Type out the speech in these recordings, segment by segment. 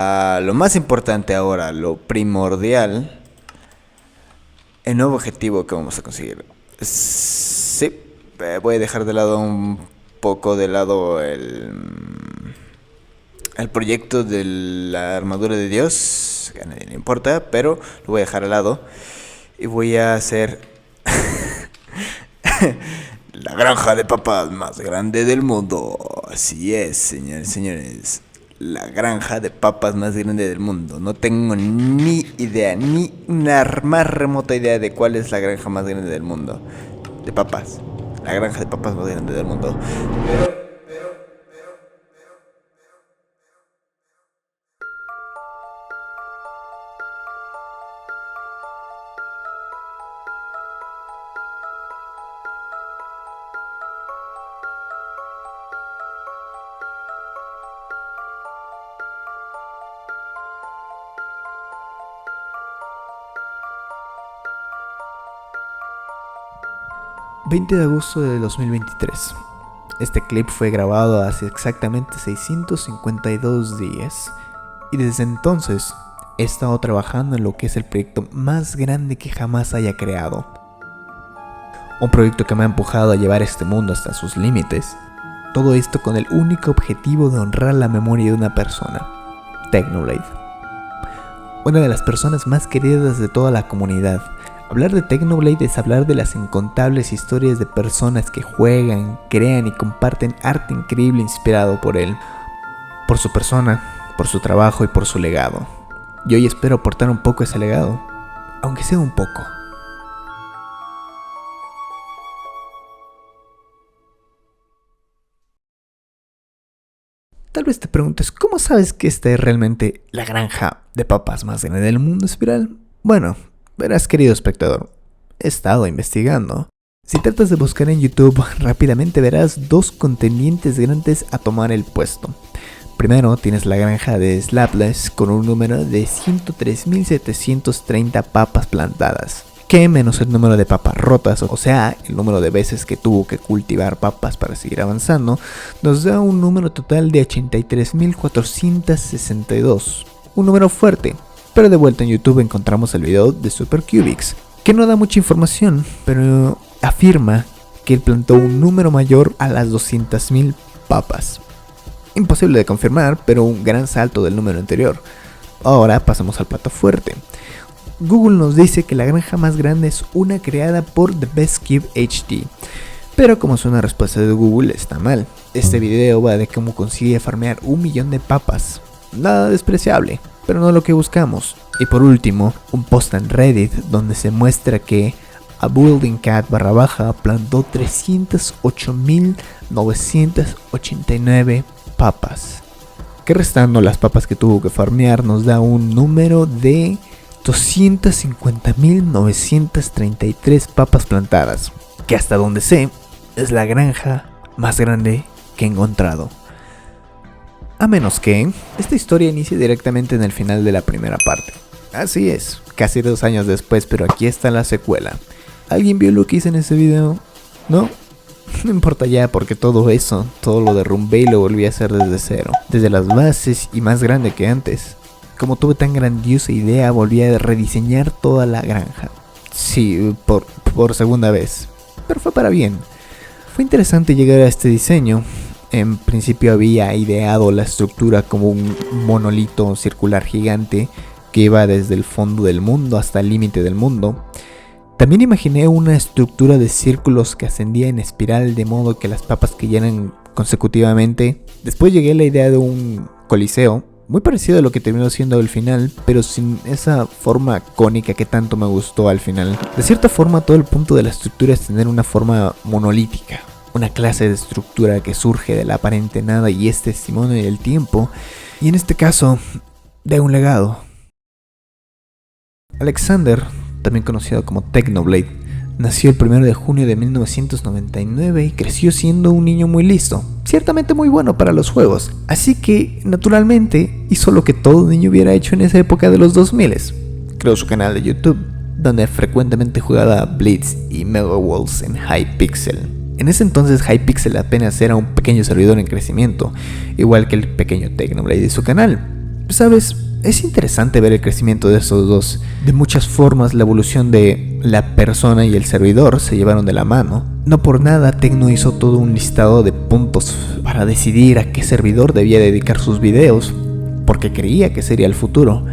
Lo más importante ahora, lo primordial, el nuevo objetivo que vamos a conseguir. Sí, voy a dejar de lado un poco de lado el proyecto de la armadura de Dios, que a nadie le importa, pero lo voy a dejar al lado y voy a hacer la granja de papas más grande del mundo. Así es, señores, señores. La granja de papas más grande del mundo. No tengo ni idea, ni una más remota idea de cuál es la granja más grande del mundo. De papas. La granja de papas más grande del mundo. 20 de agosto de 2023. Este clip fue grabado hace exactamente 652 días y desde entonces he estado trabajando en lo que es el proyecto más grande que jamás haya creado. Un proyecto que me ha empujado a llevar este mundo hasta sus límites. Todo esto con el único objetivo de honrar la memoria de una persona, Technoblade. Una de las personas más queridas de toda la comunidad. Hablar de Technoblade es hablar de las incontables historias de personas que juegan, crean y comparten arte increíble inspirado por él, por su persona, por su trabajo y por su legado. Y hoy espero aportar un poco ese legado, aunque sea un poco. Tal vez te preguntes, ¿cómo sabes que esta es realmente la granja de papas más grande del mundo espiral? Bueno, verás, querido espectador, he estado investigando. Si tratas de buscar en YouTube, rápidamente verás dos contendientes grandes a tomar el puesto. Primero tienes la granja de Slapless con un número de 103.730 papas plantadas, que menos el número de papas rotas, o sea, el número de veces que tuvo que cultivar papas para seguir avanzando, nos da un número total de 83.462. Un número fuerte. Pero de vuelta en YouTube encontramos el video de Supercubics, que no da mucha información, pero afirma que él plantó un número mayor a las 200.000 papas. Imposible de confirmar, pero un gran salto del número anterior. Ahora pasamos al plato fuerte. Google nos dice que la granja más grande es una creada por The Best Cube HD. Pero como es una respuesta de Google, está mal. Este video va de cómo consigue farmear 1 millón de papas. Nada despreciable, pero no lo que buscamos. Y por último, un post en Reddit donde se muestra que a Building Cat _ plantó 308.989 papas, que restando las papas que tuvo que farmear nos da un número de 250.933 papas plantadas, que hasta donde sé es la granja más grande que he encontrado. A menos que esta historia inicie directamente en el final de la primera parte. Así es, casi 2 años después, pero aquí está la secuela. ¿Alguien vio lo que hice en ese video? ¿No? No importa ya, porque todo eso, todo lo derrumbé y lo volví a hacer desde cero. Desde las bases y más grande que antes. Como tuve tan grandiosa idea, volví a rediseñar toda la granja. Sí, por segunda vez. Pero fue para bien. Fue interesante llegar a este diseño. En principio había ideado la estructura como un monolito circular gigante que iba desde el fondo del mundo hasta el límite del mundo. También imaginé una estructura de círculos que ascendía en espiral de modo que las papas cayeran consecutivamente. Después llegué a la idea de un coliseo, muy parecido a lo que terminó siendo el final, pero sin esa forma cónica que tanto me gustó al final. De cierta forma, todo el punto de la estructura es tener una forma monolítica. Una clase de estructura que surge de la aparente nada y es testimonio del tiempo, y en este caso, de un legado. Alexander, también conocido como Technoblade, nació el 1 de junio de 1999 y creció siendo un niño muy listo, ciertamente muy bueno para los juegos, así que naturalmente hizo lo que todo niño hubiera hecho en esa época de los 2000. Creó su canal de YouTube, donde frecuentemente jugaba Blitz y Mega Walls en Hypixel. En ese entonces Hypixel apenas era un pequeño servidor en crecimiento, igual que el pequeño Technoblade de su canal. Sabes, es interesante ver el crecimiento de estos dos. De muchas formas, la evolución de la persona y el servidor se llevaron de la mano. No por nada, Tecno hizo todo un listado de puntos para decidir a qué servidor debía dedicar sus videos, porque creía que sería el futuro.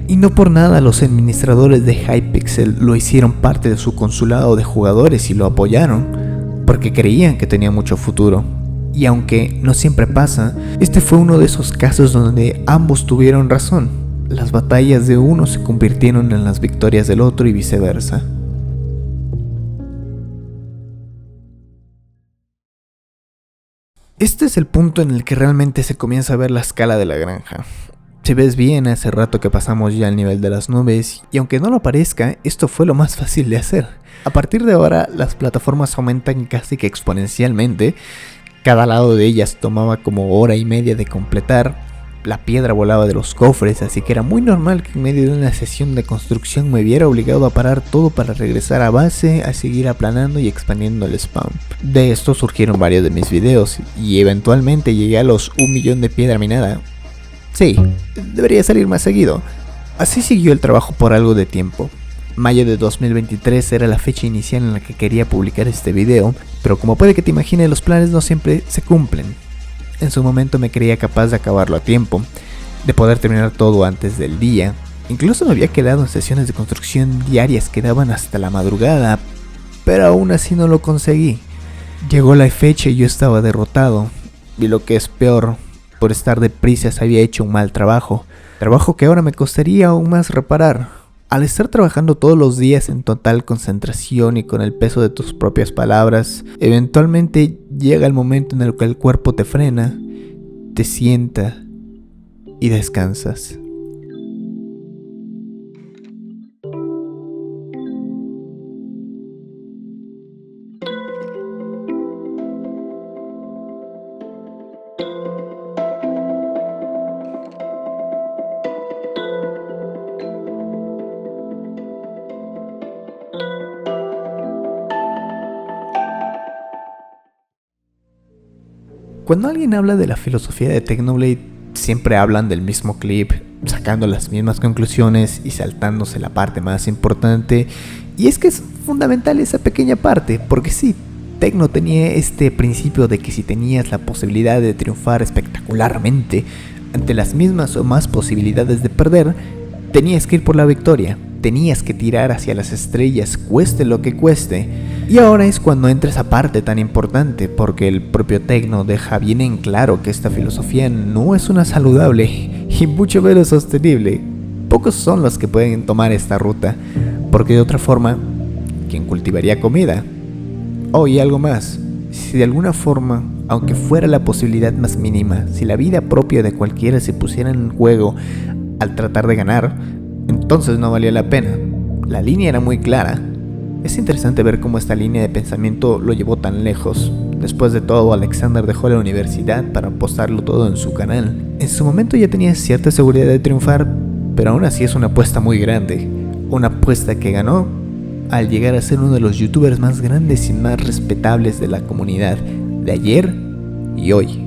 Y no por nada los administradores de Hypixel lo hicieron parte de su consulado de jugadores y lo apoyaron, porque creían que tenía mucho futuro. Y aunque no siempre pasa, este fue uno de esos casos donde ambos tuvieron razón. Las batallas de uno se convirtieron en las victorias del otro y viceversa. Este es el punto en el que realmente se comienza a ver la escala de la granja. Si ves bien, hace rato que pasamos ya al nivel de las nubes, y aunque no lo parezca, esto fue lo más fácil de hacer. A partir de ahora, las plataformas aumentan casi que exponencialmente. Cada lado de ellas tomaba como hora y media de completar. La piedra volaba de los cofres, así que era muy normal que en medio de una sesión de construcción me viera obligado a parar todo para regresar a base, a seguir aplanando y expandiendo el spawn. De esto surgieron varios de mis videos, y eventualmente llegué a los 1 millón de piedra minada. Sí, debería salir más seguido. Así siguió el trabajo por algo de tiempo. Mayo de 2023 era la fecha inicial en la que quería publicar este video, pero como puede que te imagines, los planes no siempre se cumplen. En su momento me creía capaz de acabarlo a tiempo, de poder terminar todo antes del día. Incluso me había quedado en sesiones de construcción diarias que daban hasta la madrugada, pero aún así no lo conseguí. Llegó la fecha y yo estaba derrotado, y lo que es peor, por estar deprisa había hecho un mal trabajo que ahora me costaría aún más reparar. Al estar trabajando todos los días en total concentración y con el peso de tus propias palabras, eventualmente llega el momento en el que el cuerpo te frena, te sienta y descansas. Cuando alguien habla de la filosofía de Technoblade, siempre hablan del mismo clip, sacando las mismas conclusiones y saltándose la parte más importante. Y es que es fundamental esa pequeña parte, porque sí, Tecno tenía este principio de que si tenías la posibilidad de triunfar espectacularmente ante las mismas o más posibilidades de perder, tenías que ir por la victoria. Tenías que tirar hacia las estrellas, cueste lo que cueste. Y ahora es cuando entra esa parte tan importante, porque el propio Tecno deja bien en claro que esta filosofía no es una saludable y mucho menos sostenible. Pocos son los que pueden tomar esta ruta, porque de otra forma, ¿quién cultivaría comida? Oh, y algo más, si de alguna forma, aunque fuera la posibilidad más mínima, si la vida propia de cualquiera se pusiera en juego al tratar de ganar, entonces no valía la pena. La línea era muy clara. Es interesante ver cómo esta línea de pensamiento lo llevó tan lejos. Después de todo, Alexander dejó la universidad para postarlo todo en su canal. En su momento ya tenía cierta seguridad de triunfar, pero aún así es una apuesta muy grande. Una apuesta que ganó al llegar a ser uno de los youtubers más grandes y más respetables de la comunidad de ayer y hoy.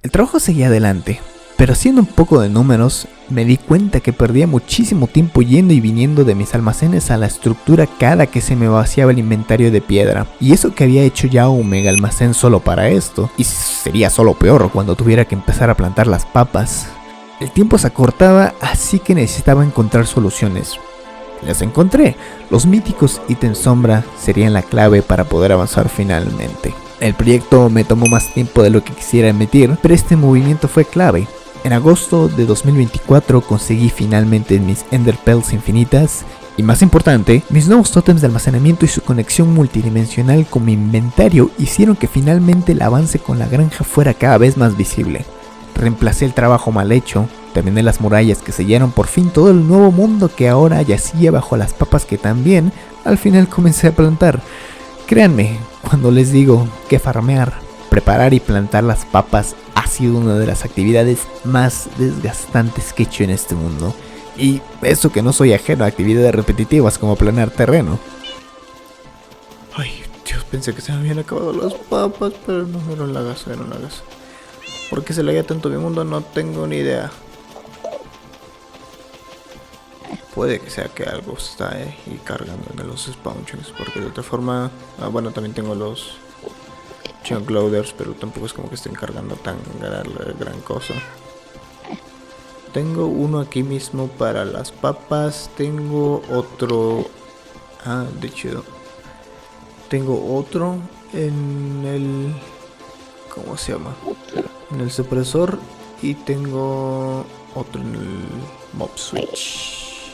El trabajo seguía adelante, pero haciendo un poco de números, me di cuenta que perdía muchísimo tiempo yendo y viniendo de mis almacenes a la estructura cada que se me vaciaba el inventario de piedra. Y eso que había hecho ya un mega almacén solo para esto. Y sería solo peor cuando tuviera que empezar a plantar las papas. El tiempo se acortaba, así que necesitaba encontrar soluciones. Las encontré. Los míticos ítems sombra serían la clave para poder avanzar finalmente. El proyecto me tomó más tiempo de lo que quisiera admitir, pero este movimiento fue clave. En agosto de 2024 conseguí finalmente mis Ender Pearls infinitas y, más importante, mis nuevos tótems de almacenamiento y su conexión multidimensional con mi inventario hicieron que finalmente el avance con la granja fuera cada vez más visible. Reemplacé el trabajo mal hecho, terminé las murallas que sellaron por fin todo el nuevo mundo que ahora yacía bajo las papas que también al final comencé a plantar. Créanme cuando les digo que farmear, preparar y plantar las papas ha sido una de las actividades más desgastantes que he hecho en este mundo. Y eso que no soy ajeno a actividades repetitivas como planear terreno. Ay, Dios, pensé que se me habían acabado las papas, pero no la hagas. ¿Por qué se leía tanto mi mundo? No tengo ni idea. Puede que sea que algo está ahí cargando en los spawn chunks, porque de otra forma... bueno, también tengo los chunk loaders, pero tampoco es como que estén cargando tan gran cosa. Tengo uno aquí mismo para las papas, tengo otro... de hecho... Tengo otro en el... ¿Cómo se llama? En el supresor, y tengo otro en el mob switch.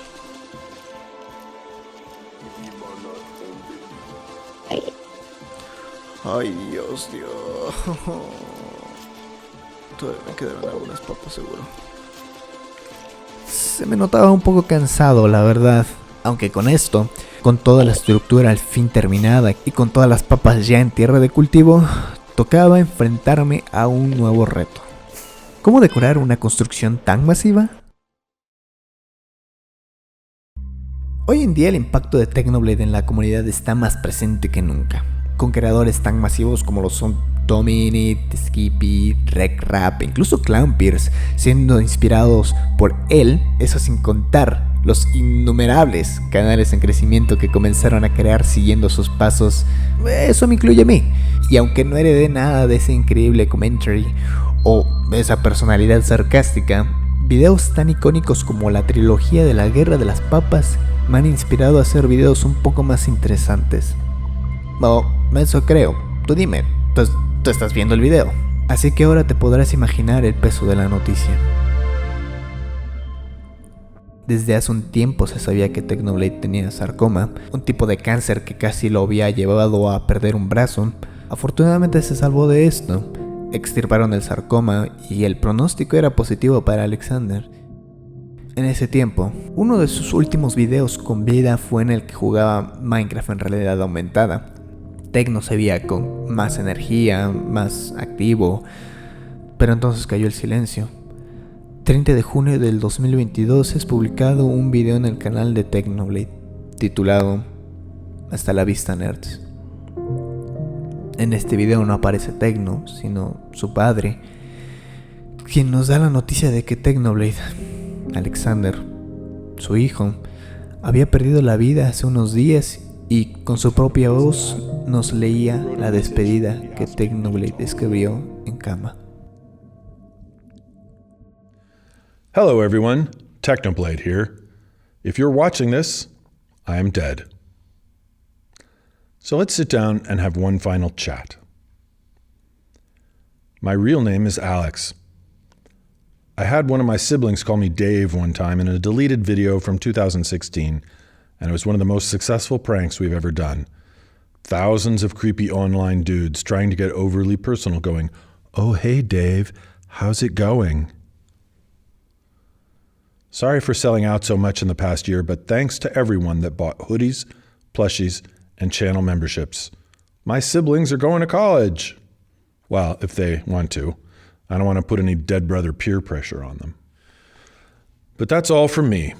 Ay, Dios. Todavía me quedaron algunas papas, seguro. Se me notaba un poco cansado, la verdad. Aunque con esto, con toda la estructura al fin terminada y con todas las papas ya en tierra de cultivo, tocaba enfrentarme a un nuevo reto. ¿Cómo decorar una construcción tan masiva? Hoy en día el impacto de Technoblade en la comunidad está más presente que nunca, con creadores tan masivos como lo son Dominit, Skippy, RecRap e incluso Clownpierce siendo inspirados por él, eso sin contar los innumerables canales en crecimiento que comenzaron a crear siguiendo sus pasos. Eso me incluye a mí, y aunque no heredé nada de ese increíble commentary o esa personalidad sarcástica, videos tan icónicos como la trilogía de la Guerra de las Papas me han inspirado a hacer videos un poco más interesantes. Eso creo. Tú dime, tú estás viendo el video, así que ahora te podrás imaginar el peso de la noticia. Desde hace un tiempo se sabía que Technoblade tenía sarcoma, un tipo de cáncer que casi lo había llevado a perder un brazo. Afortunadamente se salvó de esto, extirparon el sarcoma y el pronóstico era positivo para Alexander. En ese tiempo, uno de sus últimos videos con vida fue en el que jugaba Minecraft en realidad aumentada. Tecno se veía con más energía, más activo, pero entonces cayó el silencio. 30 de junio del 2022 es publicado un video en el canal de Technoblade, titulado Hasta la vista, nerds. En este video no aparece Tecno, sino su padre, quien nos da la noticia de que Technoblade, Alexander, su hijo, había perdido la vida hace unos días y con su propia voz nos leía la despedida que Technoblade escribió en cama. Hello everyone, Technoblade here. If you're watching this, I am dead. So let's sit down and have one final chat. My real name is Alex. I had one of my siblings call me Dave one time in a deleted video from 2016, and it was one of the most successful pranks we've ever done. Thousands of creepy online dudes trying to get overly personal going, "Oh hey Dave, how's it going?" Sorry for selling out so much in the past year, but thanks to everyone that bought hoodies, plushies, and channel memberships. My siblings are going to college. Well, if they want to. I don't want to put any dead brother peer pressure on them. But that's all from me.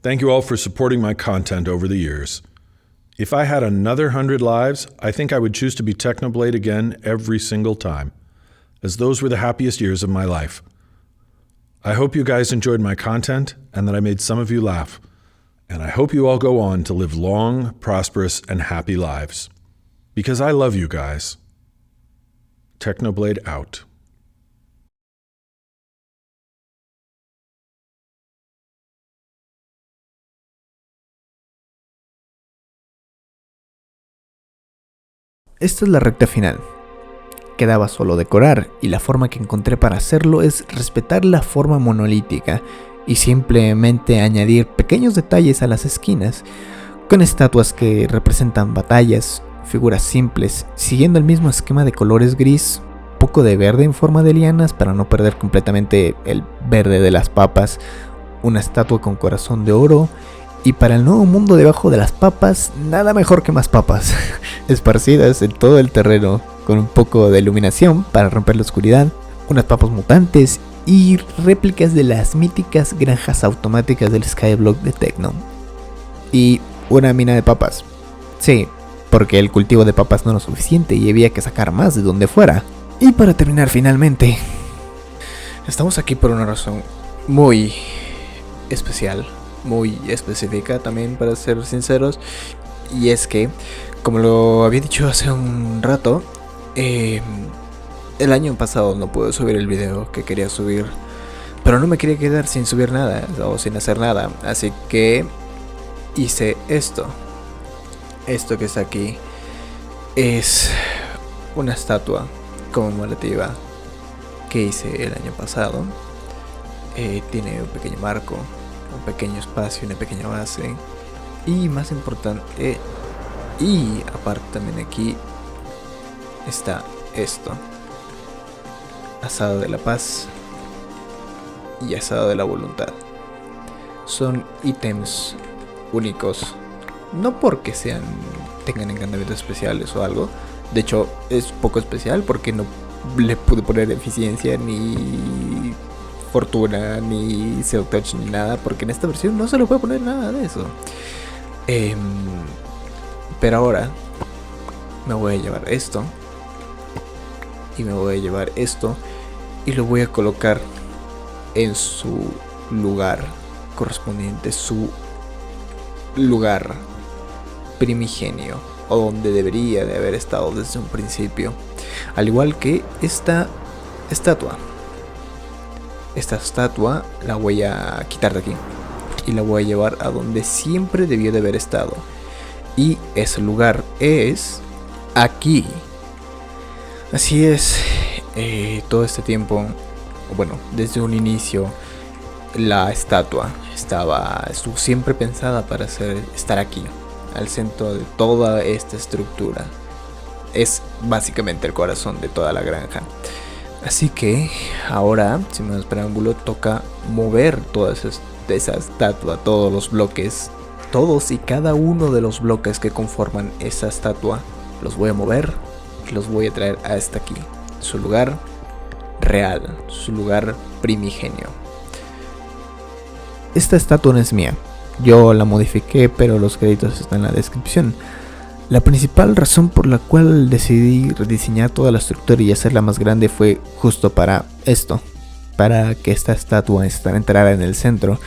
Thank you all for supporting my content over the years. If I had another 100 lives, I think I would choose to be Technoblade again every single time, as those were the happiest years of my life. I hope you guys enjoyed my content and that I made some of you laugh. And I hope you all go on to live long, prosperous, and happy lives. Because I love you guys. Technoblade out. Esta es la recta final. Quedaba solo decorar, y la forma que encontré para hacerlo es respetar la forma monolítica y simplemente añadir pequeños detalles a las esquinas, con estatuas que representan batallas, figuras simples, siguiendo el mismo esquema de colores gris, poco de verde en forma de lianas para no perder completamente el verde de las papas, una estatua con corazón de oro, y para el nuevo mundo debajo de las papas, nada mejor que más papas, esparcidas en todo el terreno, con un poco de iluminación para romper la oscuridad, unas papas mutantes y réplicas de las míticas granjas automáticas del Skyblock de Tecno. Y una mina de papas. Sí, porque el cultivo de papas no era suficiente y había que sacar más de donde fuera. Y para terminar finalmente, Estamos aquí por una razón muy especial, muy específica también, para ser sinceros. Y es que, como lo había dicho hace un rato, el año pasado no pude subir el video que quería subir, pero no me quería quedar sin subir nada o sin hacer nada, así que hice esto. Esto que está aquí es una estatua conmemorativa que hice el año pasado. Tiene un pequeño marco, un pequeño espacio, una pequeña base. Y más importante, y aparte también aquí está esto: asado de la paz y asado de la voluntad. Son ítems únicos, no porque tengan encantamientos especiales o algo. De hecho, es poco especial porque no le pude poner eficiencia, ni fortuna, ni Silk Touch, ni nada, porque en esta versión no se le puede poner nada de eso. Pero ahora me voy a llevar esto, y me voy a llevar esto, y lo voy a colocar en su lugar correspondiente, su lugar primigenio, o donde debería de haber estado desde un principio. Al igual que esta estatua. Esta estatua la voy a quitar de aquí y la voy a llevar a donde siempre debió de haber estado. Y ese lugar es aquí. Así es. Todo este tiempo, bueno, desde un inicio, la estatua estuvo siempre pensada para estar aquí, al centro de toda esta estructura. Es básicamente el corazón de toda la granja. Así que ahora, sin más preámbulo, toca mover toda esa estatua, todos los bloques, todos y cada uno de los bloques que conforman esa estatua. Los voy a mover y los voy a traer hasta aquí, su lugar real, su lugar primigenio. Esta estatua no es mía, yo la modifiqué, pero los créditos están en la descripción. La principal razón por la cual decidí rediseñar toda la estructura y hacerla más grande fue justo para esto, para que esta estatua entrara en el centro,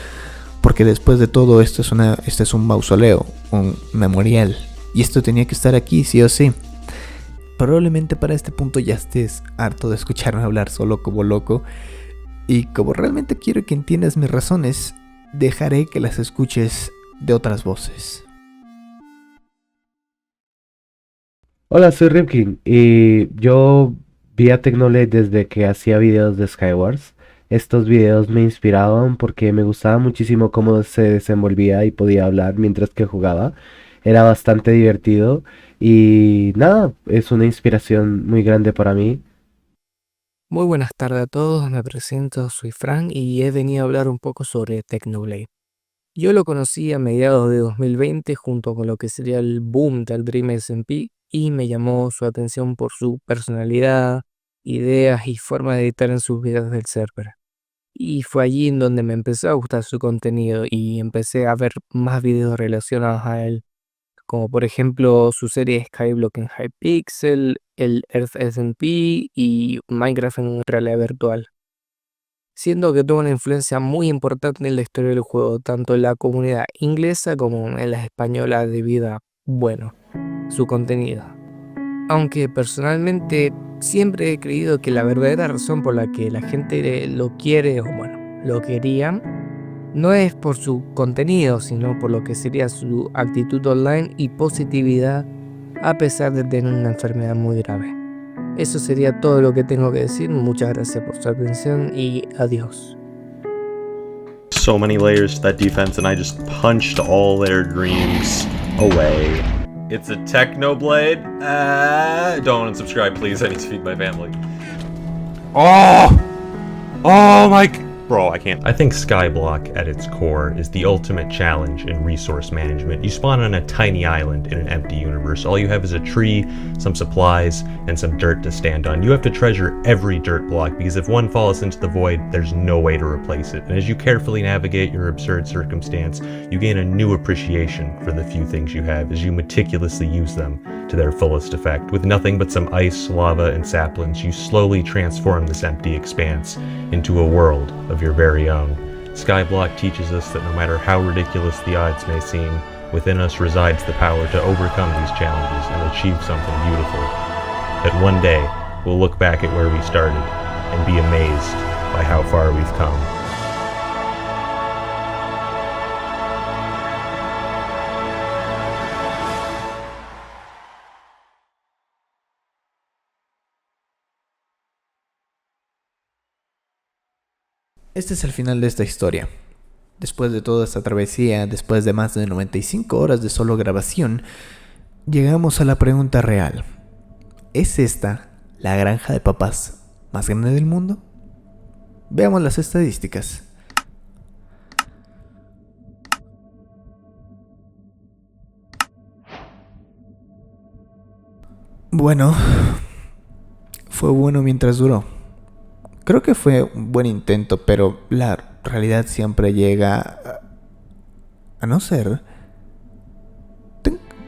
porque después de todo esto es un mausoleo, un memorial, y esto tenía que estar aquí sí o sí. Probablemente para este punto ya estés harto de escucharme hablar solo como loco, y como realmente quiero que entiendas mis razones, dejaré que las escuches de otras voces. Hola, soy Ripkin y yo vi a Technoblade desde que hacía videos de Skywars. Estos videos me inspiraban porque me gustaba muchísimo cómo se desenvolvía y podía hablar mientras que jugaba. Era bastante divertido y nada, es una inspiración muy grande para mí. Muy buenas tardes a todos, me presento, soy Frank y he venido a hablar un poco sobre Technoblade. Yo lo conocí a mediados de 2020 junto con lo que sería el boom del Dream SMP y me llamó su atención por su personalidad, ideas y forma de editar en sus videos del server. Y fue allí en donde me empezó a gustar su contenido y empecé a ver más videos relacionados a él, como por ejemplo su serie Skyblock en Hypixel, el Earth SMP y Minecraft en realidad virtual. Siendo que tuvo una influencia muy importante en la historia del juego, tanto en la comunidad inglesa como en la española debido a, bueno, su contenido. Aunque personalmente siempre he creído que la verdadera razón por la que la gente lo quiere, o bueno, lo quería, no es por su contenido, sino por lo que sería su actitud online y positividad a pesar de tener una enfermedad muy grave. Eso sería todo lo que tengo que decir. Muchas gracias por su atención y adiós. So many layers to that defense, and I just punched all their dreams away. It's a Technoblade. Don't unsubscribe, please. I need to feed my family. Oh my. Bro, I can't. I think Skyblock at its core is the ultimate challenge in resource management. You spawn on a tiny island in an empty universe. All you have is a tree, some supplies, and some dirt to stand on. You have to treasure every dirt block because if one falls into the void, there's no way to replace it. And as you carefully navigate your absurd circumstance, you gain a new appreciation for the few things you have as you meticulously use them to their fullest effect. With nothing but some ice, lava, and saplings, you slowly transform this empty expanse into a world of your very own. Skyblock teaches us that no matter how ridiculous the odds may seem, within us resides the power to overcome these challenges and achieve something beautiful. That one day, we'll look back at where we started and be amazed by how far we've come. Este es el final de esta historia. Después de toda esta travesía, después de más de 95 horas de solo grabación, llegamos a la pregunta real. ¿Es esta la granja de papas más grande del mundo? Veamos las estadísticas. Bueno, fue bueno mientras duró. Creo que fue un buen intento, pero la realidad siempre llega a no ser.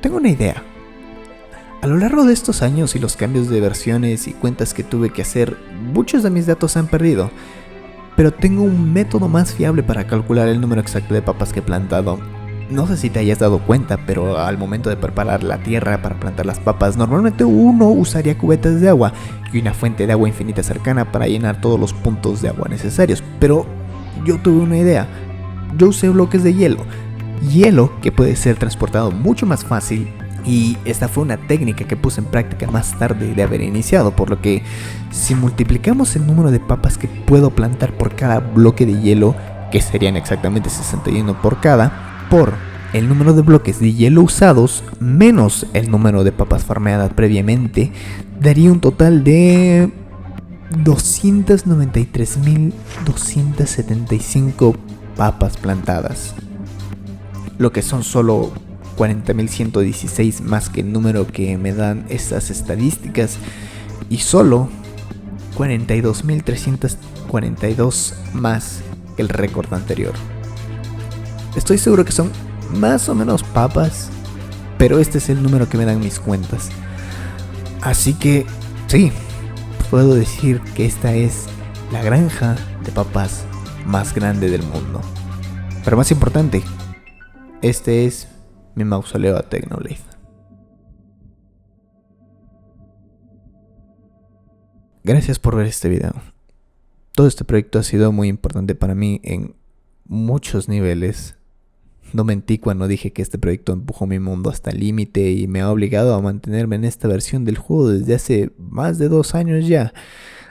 Tengo una idea. A lo largo de estos años y los cambios de versiones y cuentas que tuve que hacer, muchos de mis datos se han perdido. Pero tengo un método más fiable para calcular el número exacto de papas que he plantado. No sé si te hayas dado cuenta, pero al momento de preparar la tierra para plantar las papas, normalmente uno usaría cubetas de agua y una fuente de agua infinita cercana para llenar todos los puntos de agua necesarios. Pero yo tuve una idea. Yo usé bloques de hielo. Hielo que puede ser transportado mucho más fácil, y esta fue una técnica que puse en práctica más tarde de haber iniciado, por lo que si multiplicamos el número de papas que puedo plantar por cada bloque de hielo, que serían exactamente 61 por cada, por el número de bloques de hielo usados menos el número de papas farmeadas previamente, daría un total de 293.275 papas plantadas, lo que son solo 40.116 más que el número que me dan estas estadísticas, y solo 42.342 más que el récord anterior. Estoy seguro que son más o menos papas, pero este es el número que me dan mis cuentas. Así que sí, puedo decir que esta es la granja de papas más grande del mundo. Pero más importante, este es mi mausoleo a Technoblade. Gracias por ver este video. Todo este proyecto ha sido muy importante para mí en muchos niveles. No mentí cuando dije que este proyecto empujó mi mundo hasta el límite y me ha obligado a mantenerme en esta versión del juego desde hace más de 2 años ya.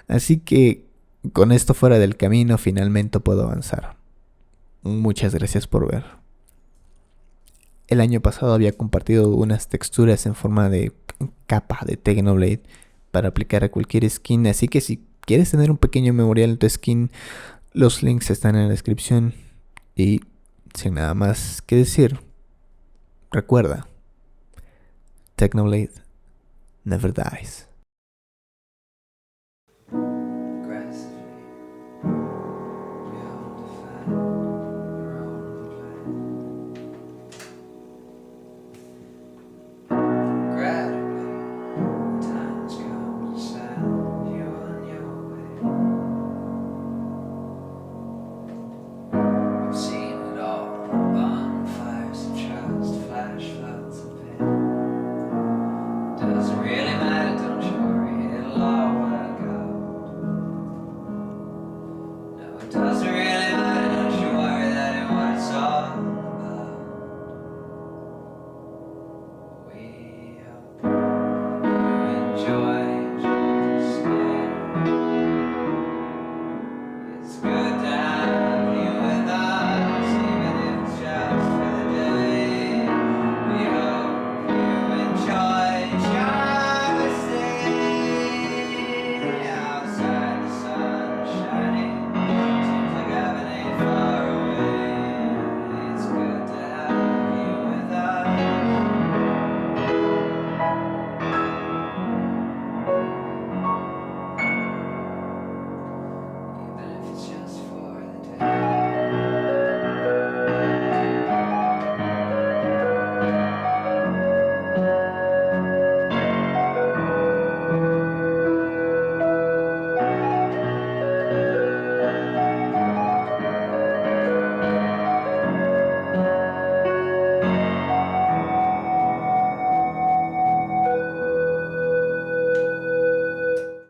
Así que con esto fuera del camino, finalmente puedo avanzar. Muchas gracias por ver. El año pasado había compartido unas texturas en forma de capa de Technoblade para aplicar a cualquier skin, así que si quieres tener un pequeño memorial en tu skin, los links están en la descripción. Y sin nada más que decir, recuerda, Technoblade never dies. It's